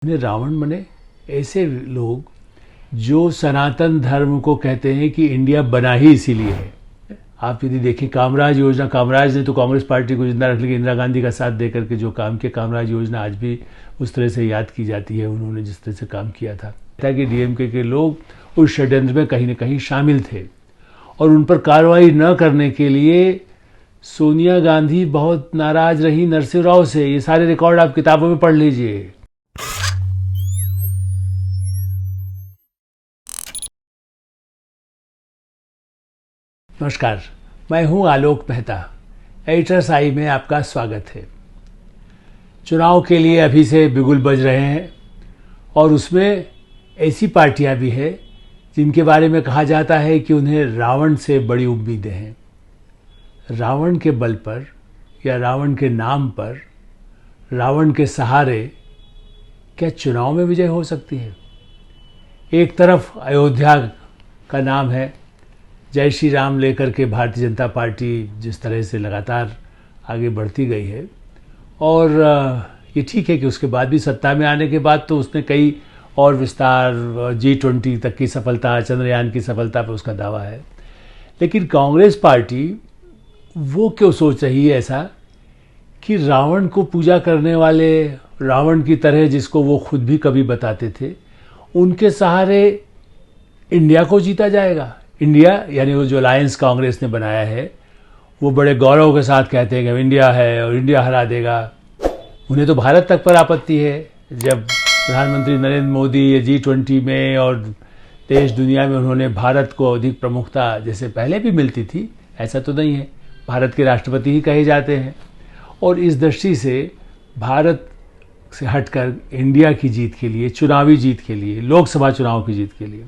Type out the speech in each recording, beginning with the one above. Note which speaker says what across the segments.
Speaker 1: उन्हें रावण बने ऐसे लोग जो सनातन धर्म को कहते हैं कि इंडिया बना ही इसीलिए है। आप यदि देखें कामराज योजना, कामराज ने तो कांग्रेस पार्टी को जिंदा रख लिया, इंदिरा गांधी का साथ देकर के जो काम किया, कामराज योजना आज भी उस तरह से याद की जाती है। उन्होंने जिस तरह से काम किया था कि डीएमके के लोग उस षड्यंत्र में कहीं न कहीं शामिल थे और उन पर कार्रवाई न करने के लिए सोनिया गांधी बहुत नाराज रही नरसिंह राव से। ये सारे रिकॉर्ड आप किताबों में पढ़ लीजिए। नमस्कार, मैं हूं आलोक मेहता। एडिटर्स आई में आपका स्वागत है। चुनाव के लिए अभी से बिगुल बज रहे हैं और उसमें ऐसी पार्टियां भी हैं जिनके बारे में कहा जाता है कि उन्हें रावण से बड़ी उम्मीदें हैं। रावण के बल पर या रावण के नाम पर, रावण के सहारे क्या चुनाव में विजय हो सकती है? एक तरफ अयोध्या का नाम है, जय श्री राम लेकर के भारतीय जनता पार्टी जिस तरह से लगातार आगे बढ़ती गई है और ये ठीक है कि उसके बाद भी सत्ता में आने के बाद तो उसने कई और विस्तार, G20 तक की सफलता, चंद्रयान की सफलता पर उसका दावा है। लेकिन कांग्रेस पार्टी वो क्यों सोच रही है ऐसा कि रावण को पूजा करने वाले, रावण की तरह जिसको वो खुद भी कभी बताते थे, उनके सहारे इंडिया को जीता जाएगा। इंडिया यानी वो जो अलायंस कांग्रेस ने बनाया है, वो बड़े गौरव के साथ कहते हैं कि इंडिया है और इंडिया हरा देगा। उन्हें तो भारत तक पर आपत्ति है। जब प्रधानमंत्री नरेंद्र मोदी ये G20 में और देश दुनिया में उन्होंने भारत को अधिक प्रमुखता जैसे पहले भी मिलती थी, ऐसा तो नहीं है, भारत के राष्ट्रपति ही कहे जाते हैं। और इस दृष्टि से भारत से हटकर इंडिया की जीत के लिए, चुनावी जीत के लिए, लोकसभा चुनाव की जीत के लिए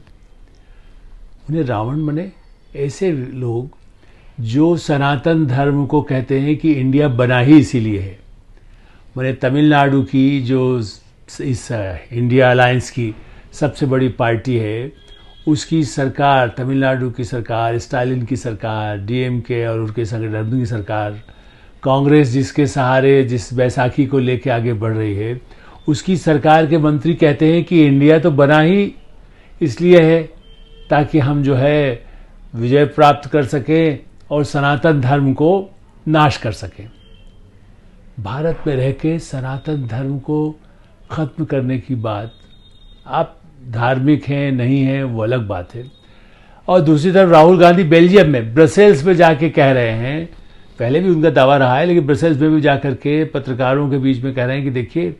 Speaker 1: उन्हें रावण बने ऐसे लोग जो सनातन धर्म को कहते हैं कि इंडिया बना ही इसीलिए है। मैंने तमिलनाडु की जो इस इंडिया अलायंस की सबसे बड़ी पार्टी है, उसकी सरकार, तमिलनाडु की सरकार, स्टालिन की सरकार, डीएमके और उनके संगठन की सरकार, कांग्रेस जिसके सहारे जिस बैसाखी को लेकर आगे बढ़ रही है, उसकी सरकार के मंत्री कहते हैं कि इंडिया तो बना ही इसलिए है ताकि हम जो है विजय प्राप्त कर सकें और सनातन धर्म को नाश कर सकें। भारत में रह के सनातन धर्म को ख़त्म करने की बात, आप धार्मिक हैं नहीं हैं वो अलग बात है। और दूसरी तरफ राहुल गांधी बेल्जियम में, ब्रसेल्स में जाके कह रहे हैं, पहले भी उनका दावा रहा है लेकिन ब्रसेल्स में भी जाकर के पत्रकारों के बीच में कह रहे हैं कि देखिए,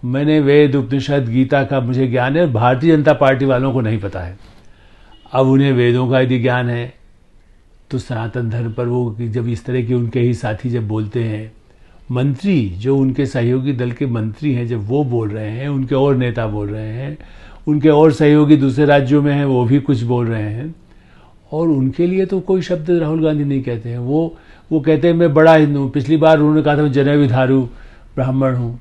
Speaker 1: मैंने वेद, उपनिषद, गीता का मुझे ज्ञान है, भारतीय जनता पार्टी वालों को नहीं पता है। अब उन्हें वेदों का यदि ज्ञान है तो सनातन धर्म पर वो जब इस तरह के उनके ही साथी जब बोलते हैं, मंत्री जो उनके सहयोगी दल के मंत्री हैं जब वो बोल रहे हैं, उनके और नेता बोल रहे हैं, उनके और सहयोगी दूसरे राज्यों में हैं वो भी कुछ बोल रहे हैं, और उनके लिए तो कोई शब्द राहुल गांधी नहीं कहते हैं। वो कहते हैं मैं बड़ा हिंदू हूँ। पिछली बार उन्होंने कहा था मैं जनेऊधारू ब्राह्मण हूँ।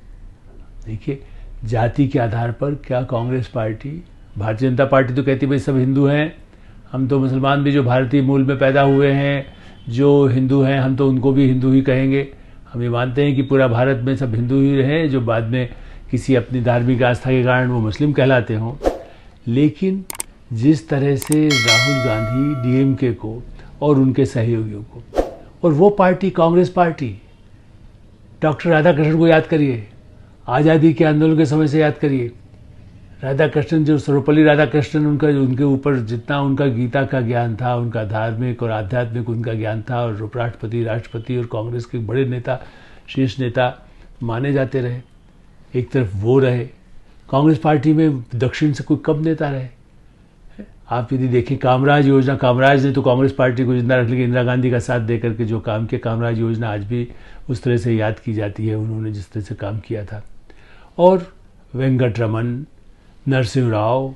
Speaker 1: देखिए, जाति के आधार पर क्या कांग्रेस पार्टी, भारतीय जनता पार्टी तो कहती है भाई सब हिंदू हैं, हम तो मुसलमान भी जो भारतीय मूल में पैदा हुए हैं, जो हिंदू हैं, हम तो उनको भी हिंदू ही कहेंगे। हम ये मानते हैं कि पूरा भारत में सब हिंदू ही रहे, जो बाद में किसी अपनी धार्मिक आस्था के कारण वो मुस्लिम कहलाते हों। लेकिन जिस तरह से राहुल गांधी डीएमके को और उनके सहयोगियों को, और वो party Congress party, doctor Radhakrishnan को याद करिए, आज़ादी के आंदोलन के समय से याद करिए, राधाकृष्णन जो सर्वपल्ली राधाकृष्णन, उनके ऊपर जितना उनका गीता का ज्ञान था, उनका धार्मिक और आध्यात्मिक उनका ज्ञान था, और उपराष्ट्रपति, राष्ट्रपति और कांग्रेस के बड़े नेता, शीर्ष नेता माने जाते रहे। एक तरफ वो रहे, कांग्रेस पार्टी में दक्षिण से कोई कम नेता रहे। आप यदि देखें कामराज योजना, कामराज ने तो कांग्रेस पार्टी को जिंदा रख लिया, इंदिरा गांधी का साथ देकर के जो काम किया, कामराज योजना आज भी उस तरह से याद की जाती है, उन्होंने जिस तरह से काम किया था। और वेंकटरमन, नरसिंह राव,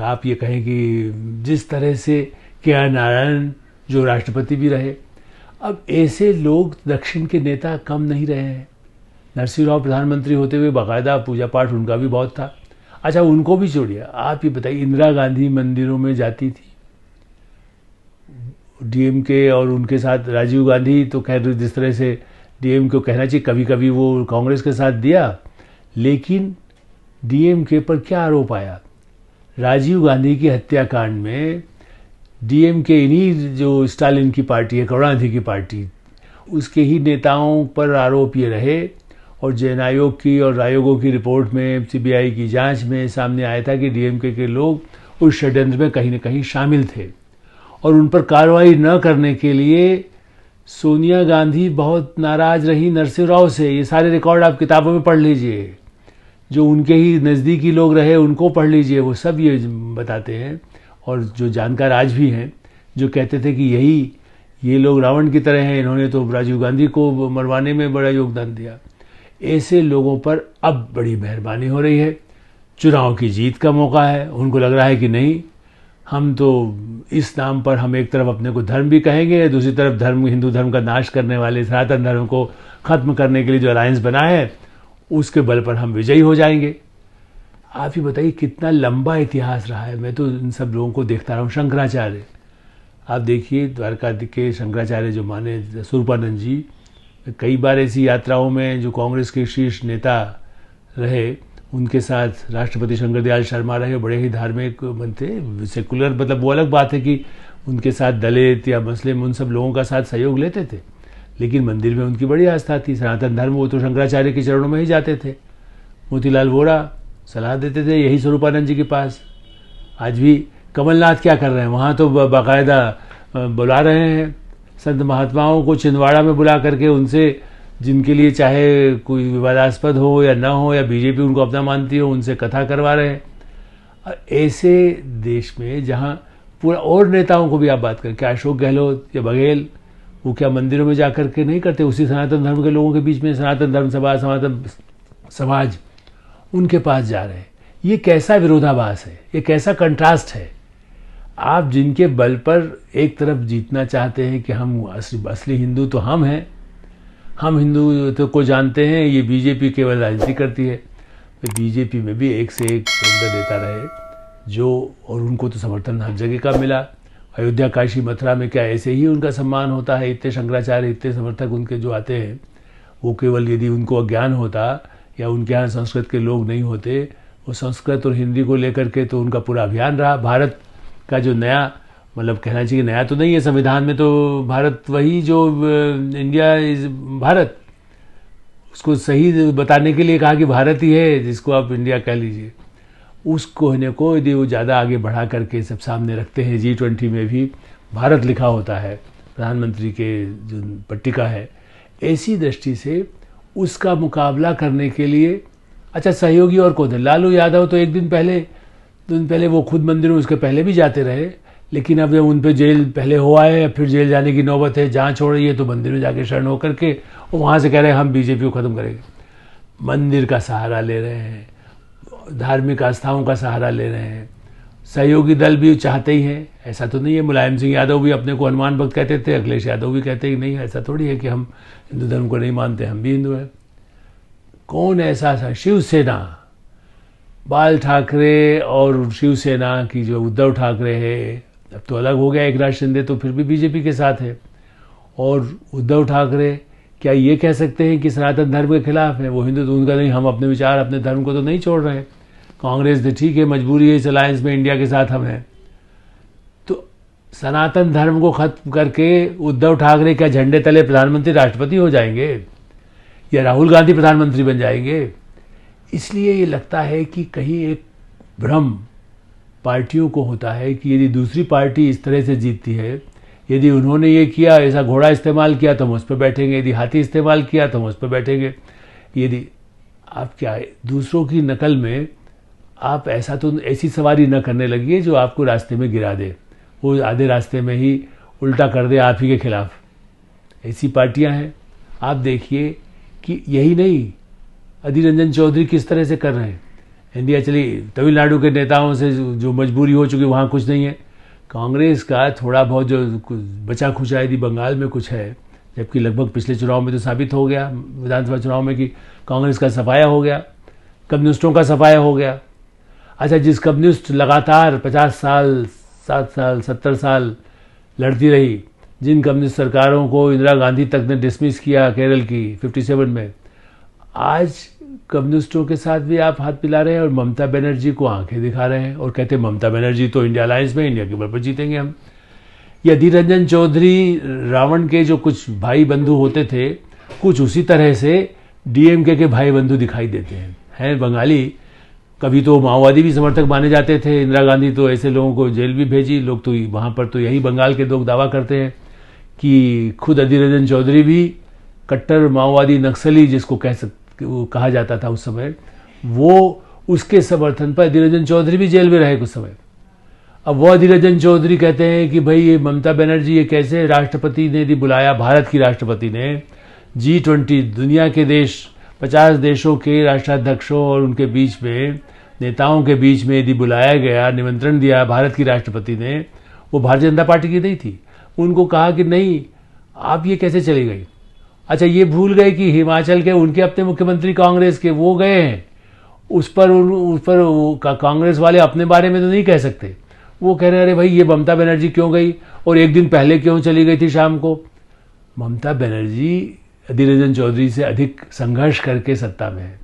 Speaker 1: आप ये कहें कि जिस तरह से के.आर. नारायण जो राष्ट्रपति भी रहे, अब ऐसे लोग दक्षिण के नेता कम नहीं रहे हैं। नरसिंह राव प्रधानमंत्री होते हुए बाकायदा पूजा पाठ उनका भी बहुत था। अच्छा, उनको भी छोड़िए, आप ये बताइए, इंदिरा गांधी मंदिरों में जाती थी, डीएमके और उनके साथ राजीव गांधी तो खैर जिस तरह से डीएम को कहना चाहिए, कभी कभी वो कांग्रेस के साथ दिया, लेकिन डीएमके पर क्या आरोप आया? राजीव गांधी की हत्याकांड में डीएमके, इन्हीं जो स्टालिन की पार्टी है, करुणानिधि की पार्टी, उसके ही नेताओं पर आरोप ये रहे, और जैन आयोग की और आयोगों की रिपोर्ट में, सीबीआई की जांच में सामने आया था कि डीएमके के लोग उस षड्यंत्र में कहीं न कहीं शामिल थे, और उन पर कार्रवाई न करने के लिए सोनिया गांधी बहुत नाराज रही नरसिंह राव से। ये सारे रिकॉर्ड आप किताबों में पढ़ लीजिए, जो उनके ही नज़दीकी लोग रहे उनको पढ़ लीजिए, वो सब ये बताते हैं। और जो जानकार आज भी हैं जो कहते थे कि ये लोग रावण की तरह हैं, इन्होंने तो राजीव गांधी को मरवाने में बड़ा योगदान दिया। ऐसे लोगों पर अब बड़ी मेहरबानी हो रही है। चुनाव की जीत का मौका है, उनको लग रहा है कि नहीं, हम तो इस नाम पर हम एक तरफ अपने को धर्म भी कहेंगे, दूसरी तरफ हिंदू धर्म का नाश करने वाले सनातन धर्म को ख़त्म करने के लिए जो अलायंस बना है उसके बल पर हम विजयी हो जाएंगे। आप ही बताइए कितना लंबा इतिहास रहा है। मैं तो इन सब लोगों को देखता रहा हूँ। शंकराचार्य, आप देखिए द्वारका के शंकराचार्य जो माने स्वरूपानंद जी, कई बार ऐसी यात्राओं में जो कांग्रेस के शीर्ष नेता रहे उनके साथ राष्ट्रपति शंकर दयाल शर्मा रहे, बड़े ही धार्मिक बनते, सेकुलर, मतलब वो अलग बात है कि उनके साथ दलित या मुस्लिम उन सब लोगों का साथ सहयोग लेते थे, लेकिन मंदिर में उनकी बड़ी आस्था थी। सनातन धर्म, वो तो शंकराचार्य के चरणों में ही जाते थे। मोतीलाल वोरा सलाह देते थे यही स्वरूपानंद जी के पास। आज भी कमलनाथ क्या कर रहे हैं, वहाँ तो बाकायदा बुला रहे हैं संत महात्माओं को, छिंदवाड़ा में बुला करके उनसे, जिनके लिए चाहे कोई विवादास्पद हो या ना हो, या बीजेपी उनको अपना मानती हो, उनसे कथा करवा रहे हैं। ऐसे देश में जहाँ पूरा, और नेताओं को भी आप बात करें, क्या अशोक गहलोत या बघेल, वो क्या मंदिरों में जाकर के नहीं करते? उसी सनातन धर्म के लोगों के बीच में सनातन धर्म सभा, सनातन समाज, उनके पास जा रहे हैं। ये कैसा विरोधाभास है, ये कैसा कंट्रास्ट है। आप जिनके बल पर एक तरफ जीतना चाहते हैं कि हम असली हिंदू तो हम हैं, हम हिंदू तो को जानते हैं, ये बीजेपी केवल राजनीति करती है। तो बीजेपी में भी एक से एक सुंदर देता रहे जो, और उनको तो समर्थन हर जगह का मिला। अयोध्या, काशी, मथुरा में क्या ऐसे ही उनका सम्मान होता है? इतने शंकराचार्य, इतने समर्थक उनके जो आते हैं, वो केवल यदि उनको अज्ञान होता या उनके यहाँ संस्कृत के लोग नहीं होते, वो संस्कृत और हिंदी को लेकर के तो उनका पूरा अभियान रहा। भारत का जो नया, मतलब कहना चाहिए नया तो नहीं है, संविधान में तो भारत वही जो इंडिया इज भारत, उसको सही बताने के लिए कहा कि भारत ही है, जिसको आप इंडिया कह लीजिए। उस कोहने को यदि वो ज़्यादा आगे बढ़ा करके सब सामने रखते हैं, G20 में भी भारत लिखा होता है, प्रधानमंत्री के जो पट्टिका है, ऐसी दृष्टि से उसका मुकाबला करने के लिए अच्छा सहयोगी और कौन है? लालू यादव तो एक दिन पहले वो खुद मंदिर में उसके पहले भी जाते रहे, लेकिन अब उन पे जेल पहले हो आए, फिर जेल जाने की नौबत है, जांच हो रही है, तो मंदिर में जाके शरण होकर के और वहाँ से कह रहे हैं हम बीजेपी को ख़त्म करेंगे। मंदिर का सहारा ले रहे हैं, धार्मिक आस्थाओं का सहारा ले रहे हैं। सहयोगी दल भी चाहते ही हैं, ऐसा तो नहीं है। मुलायम सिंह यादव भी अपने को हनुमान भक्त कहते थे, अखिलेश यादव भी कहते हैं कि नहीं, ऐसा थोड़ी है कि हम हिंदू धर्म को नहीं मानते, हम भी हिंदू हैं। कौन ऐसा था? शिवसेना, बाल ठाकरे और शिवसेना की जो उद्धव ठाकरे है, अब तो अलग हो गया, एकनाथ शिंदे तो फिर भी बीजेपी के साथ है। और उद्धव ठाकरे क्या ये कह सकते हैं कि सनातन धर्म के खिलाफ है? वो हिंदू तो उनका नहीं, हम अपने विचार, अपने धर्म को तो नहीं छोड़ रहे। कांग्रेस ने ठीक है, मजबूरी है, इस अलायंस में इंडिया के साथ हम हैं। तो सनातन धर्म को खत्म करके उद्धव ठाकरे क्या झंडे तले प्रधानमंत्री, राष्ट्रपति हो जाएंगे, या राहुल गांधी प्रधानमंत्री बन जाएंगे? इसलिए ये लगता है कि कहीं एक भ्रम पार्टियों को होता है कि यदि दूसरी पार्टी इस तरह से जीतती है, यदि उन्होंने ये किया, ऐसा घोड़ा इस्तेमाल किया तो हम उस पर बैठेंगे, यदि हाथी इस्तेमाल किया तो हम उस पर बैठेंगे। यदि आप क्या है, दूसरों की नकल में आप ऐसी सवारी न करने लगिए जो आपको रास्ते में गिरा दे, वो आधे रास्ते में ही उल्टा कर दे आप ही के खिलाफ। ऐसी पार्टियां हैं। आप देखिए कि यही नहीं, अधीर रंजन चौधरी किस तरह से कर रहे हैं। इंडिया चली, तमिलनाडु के नेताओं से जो मजबूरी हो चुकी, वहाँ कुछ नहीं है। कांग्रेस का थोड़ा बहुत जो बचा खुचा यदि बंगाल में कुछ है, जबकि लगभग पिछले चुनाव में तो साबित हो गया, विधानसभा चुनाव में, कि कांग्रेस का सफाया हो गया, कम्युनिस्टों का सफाया हो गया। अच्छा, जिस कम्युनिस्ट लगातार 50 साल, 7 साल, 70 साल लड़ती रही, जिन कम्युनिस्ट सरकारों को इंदिरा गांधी तक ने डिसमिस किया केरल की 57 में, आज कम्युनिस्टों के साथ भी आप हाथ मिला रहे हैं और ममता बनर्जी को आंखें दिखा रहे हैं और कहते हैं ममता बनर्जी तो इंडिया अलायंस में, इंडिया के बल पर जीतेंगे हम। ये अधीर रंजन चौधरी रावण के जो कुछ भाई बंधु होते थे, कुछ उसी तरह से डीएमके के भाई बंधु दिखाई देते हैं बंगाली। कभी तो माओवादी भी समर्थक माने जाते थे, इंदिरा गांधी तो ऐसे लोगों को जेल भी भेजी। लोग तो वहाँ पर तो यही बंगाल के लोग दावा करते हैं कि खुद अधीर रंजन चौधरी भी कट्टर माओवादी नक्सली जिसको कहा जाता था उस समय, वो उसके समर्थन पर अधीर रंजन चौधरी भी जेल में रहे कुछ समय। अब वो अधीर रंजन चौधरी कहते हैं कि भाई ये ममता बनर्जी ये कैसे, राष्ट्रपति ने यदि बुलाया, भारत की राष्ट्रपति ने G20 दुनिया के देश 50 देशों के राष्ट्राध्यक्षों और उनके बीच में नेताओं के बीच में यदि बुलाया गया, निमंत्रण दिया भारत की राष्ट्रपति ने, वो भारतीय जनता पार्टी की नहीं थी। उनको कहा कि नहीं आप ये कैसे चली गई। अच्छा ये भूल गए कि हिमाचल के उनके अपने मुख्यमंत्री कांग्रेस के वो गए हैं, उस पर कांग्रेस वाले अपने बारे में तो नहीं कह सकते। वो कह रहे अरे भाई ये ममता बनर्जी क्यों गई और एक दिन पहले क्यों चली गई थी शाम को। ममता बनर्जी अधीर रंजन चौधरी से अधिक संघर्ष करके सत्ता में है।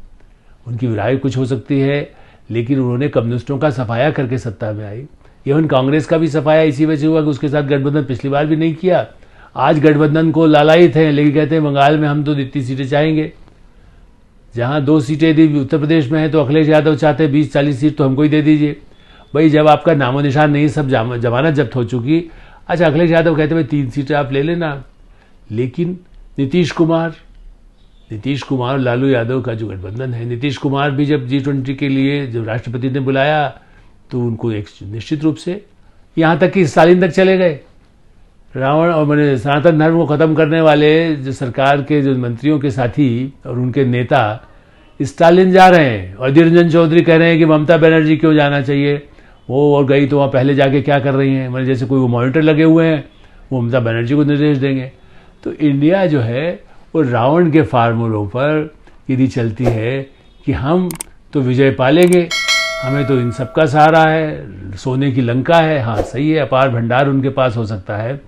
Speaker 1: उनकी राय कुछ हो सकती है, लेकिन उन्होंने कम्युनिस्टों का सफाया करके सत्ता में आई। इवन कांग्रेस का भी सफाया इसी वजह से हुआ कि उसके साथ गठबंधन पिछली बार भी नहीं किया। आज गठबंधन को लालायित हैं, लेकिन कहते हैं बंगाल में हम तो इतनी सीटें चाहेंगे। जहां 2 सीटें यदि उत्तर प्रदेश में है तो अखिलेश यादव चाहते हैं 20-40 सीट तो हमको ही दे दीजिए। भाई जब आपका नामो निशान नहीं, सब जमानत जब्त हो चुकी। अच्छा अखिलेश यादव कहते हैं भाई 3 सीटें आप ले लेना। लेकिन नीतीश कुमार और लालू यादव का जो गठबंधन है, नीतीश कुमार भी जब G20 के लिए जब राष्ट्रपति ने बुलाया तो उनको एक निश्चित रूप से यहाँ तक कि स्टालिन तक चले गए। रावण और मैंने सनातन धर्म को ख़त्म करने वाले जो सरकार के जो मंत्रियों के साथी और उनके नेता स्टालिन जा रहे हैं और अधीर रंजन चौधरी कह रहे हैं कि ममता बनर्जी क्यों जाना चाहिए, वो और गई तो वहाँ पहले जाके क्या कर रही हैं। मैंने जैसे कोई वो मॉनिटर लगे हुए हैं, वो ममता बनर्जी को निर्देश देंगे। तो इंडिया जो है वो रावण के फार्मूलों पर यदि चलती है कि हम तो विजय पालेंगे, हमें तो इन सबका सहारा है, सोने की लंका है। हाँ सही है, अपार भंडार उनके पास हो सकता है,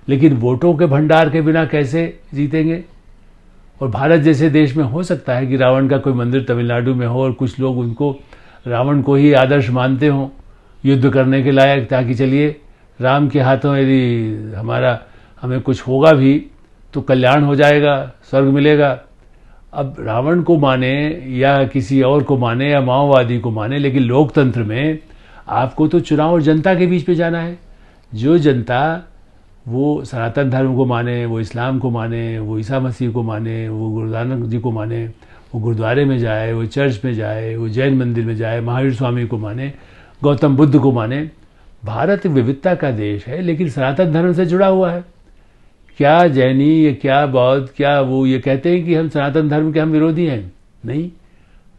Speaker 1: लेकिन वोटों के भंडार के बिना कैसे जीतेंगे। और भारत जैसे देश में हो सकता है कि रावण का कोई मंदिर तमिलनाडु में हो और कुछ लोग उनको रावण को ही आदर्श मानते हों युद्ध करने के लायक, ताकि चलिए राम के हाथों यदि हमें कुछ होगा भी तो कल्याण हो जाएगा, स्वर्ग मिलेगा। अब रावण को माने या किसी और को माने या माओवादी को माने, लेकिन लोकतंत्र में आपको तो चुनाव और जनता के बीच में जाना है। जो जनता वो सनातन धर्म को माने, वो इस्लाम को माने, वो ईसा मसीह को माने, वो गुरु नानक जी को माने, वो गुरुद्वारे में जाए, वो चर्च में जाए, वो जैन मंदिर में जाए, महावीर स्वामी को माने, गौतम बुद्ध को माने। भारत विविधता का देश है, लेकिन सनातन धर्म से जुड़ा हुआ है। क्या जैनी या क्या बौद्ध क्या वो ये कहते हैं कि हम सनातन धर्म के हम विरोधी हैं? नहीं,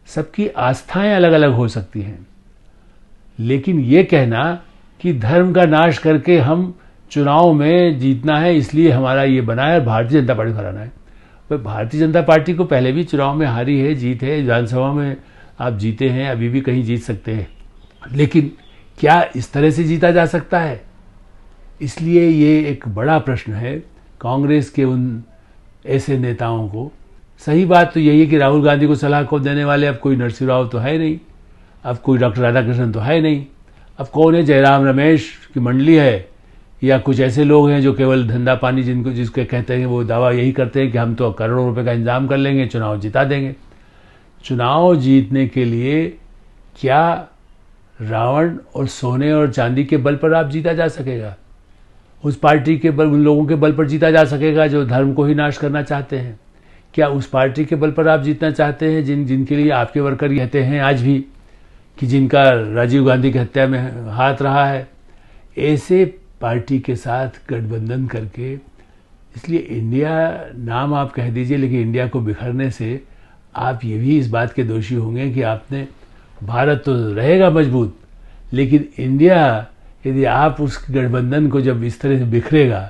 Speaker 1: सबकी आस्थाएं अलग अलग हो सकती हैं, लेकिन ये कहना कि धर्म का नाश करके हम चुनाव में जीतना है इसलिए हमारा ये बना है और भारतीय जनता पार्टी को हराना है। भाई भारतीय जनता पार्टी को पहले भी चुनाव में हारी है, जीत है, विधानसभा में आप जीते हैं, अभी भी कहीं जीत सकते हैं, लेकिन क्या इस तरह से जीता जा सकता है? इसलिए ये एक बड़ा प्रश्न है कांग्रेस के उन ऐसे नेताओं को। सही बात तो यही है कि राहुल गांधी को सलाह को देने वाले अब कोई नरसिंह राव तो है नहीं, अब कोई डॉक्टर राधाकृष्णन तो है नहीं, अब कौन है? जयराम रमेश की मंडली है या कुछ ऐसे लोग हैं जो केवल धंधा पानी जिसके कहते हैं वो दावा यही करते हैं कि हम तो करोड़ों रुपए का इंतजाम कर लेंगे, चुनाव जिता देंगे। चुनाव जीतने के लिए क्या रावण और सोने और चांदी के बल पर आप जीता जा सकेगा? उस पार्टी के बल, उन लोगों के बल पर जीता जा सकेगा जो धर्म को ही नाश करना चाहते हैं? क्या उस पार्टी के बल पर आप जीतना चाहते हैं जिनके लिए आपके वर्कर कहते हैं आज भी कि जिनका राजीव गांधी की हत्या में हाथ रहा है? ऐसे पार्टी के साथ गठबंधन करके, इसलिए इंडिया नाम आप कह दीजिए, लेकिन इंडिया को बिखरने से आप ये भी इस बात के दोषी होंगे कि आपने, भारत तो रहेगा मजबूत, लेकिन इंडिया यदि आप उस गठबंधन को जब इस तरह से बिखरेगा,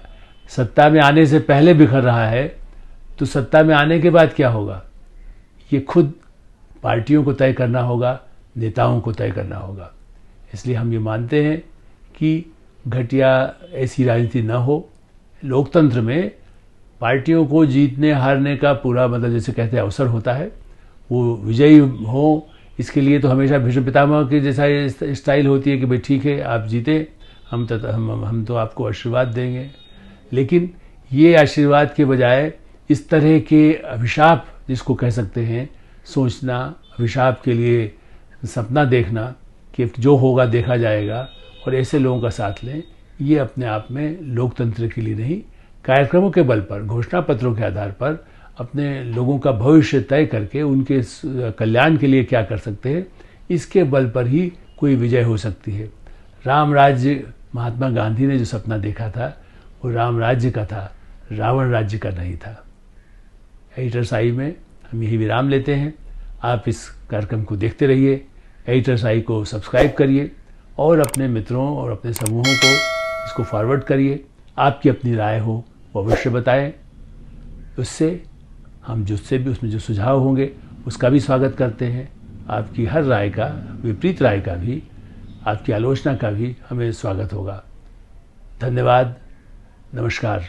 Speaker 1: सत्ता में आने से पहले बिखर रहा है, तो सत्ता में आने के बाद क्या होगा? ये खुद पार्टियों को तय करना होगा, नेताओं को तय करना होगा। इसलिए हम ये मानते हैं कि घटिया ऐसी राजनीति न हो। लोकतंत्र में पार्टियों को जीतने हारने का पूरा मतलब जैसे कहते हैं अवसर होता है, वो विजयी हो, इसके लिए तो हमेशा भीष्म पितामह की जैसा स्टाइल होती है कि भाई ठीक है आप जीते, हम तो आपको आशीर्वाद देंगे। लेकिन ये आशीर्वाद के बजाय इस तरह के अभिशाप, जिसको कह सकते हैं, सोचना, अभिशाप के लिए सपना देखना कि जो होगा देखा जाएगा, और ऐसे लोगों का साथ लें, ये अपने आप में लोकतंत्र के लिए नहीं, कार्यक्रमों के बल पर, घोषणा पत्रों के आधार पर अपने लोगों का भविष्य तय करके उनके कल्याण के लिए क्या कर सकते हैं, इसके बल पर ही कोई विजय हो सकती है। राम राज्य, महात्मा गांधी ने जो सपना देखा था वो राम राज्य का था, रावण राज्य का नहीं था। एडिटर्स आई में हम यही विराम लेते हैं। आप इस कार्यक्रम को देखते रहिए, एडिटर्स आई को सब्सक्राइब करिए और अपने मित्रों और अपने समूहों को इसको फॉरवर्ड करिए। आपकी अपनी राय हो वो अवश्य बताएं, उससे हम जिससे भी उसमें जो सुझाव होंगे उसका भी स्वागत करते हैं। आपकी हर राय का, विपरीत राय का भी, आपकी आलोचना का भी हमें स्वागत होगा। धन्यवाद, नमस्कार।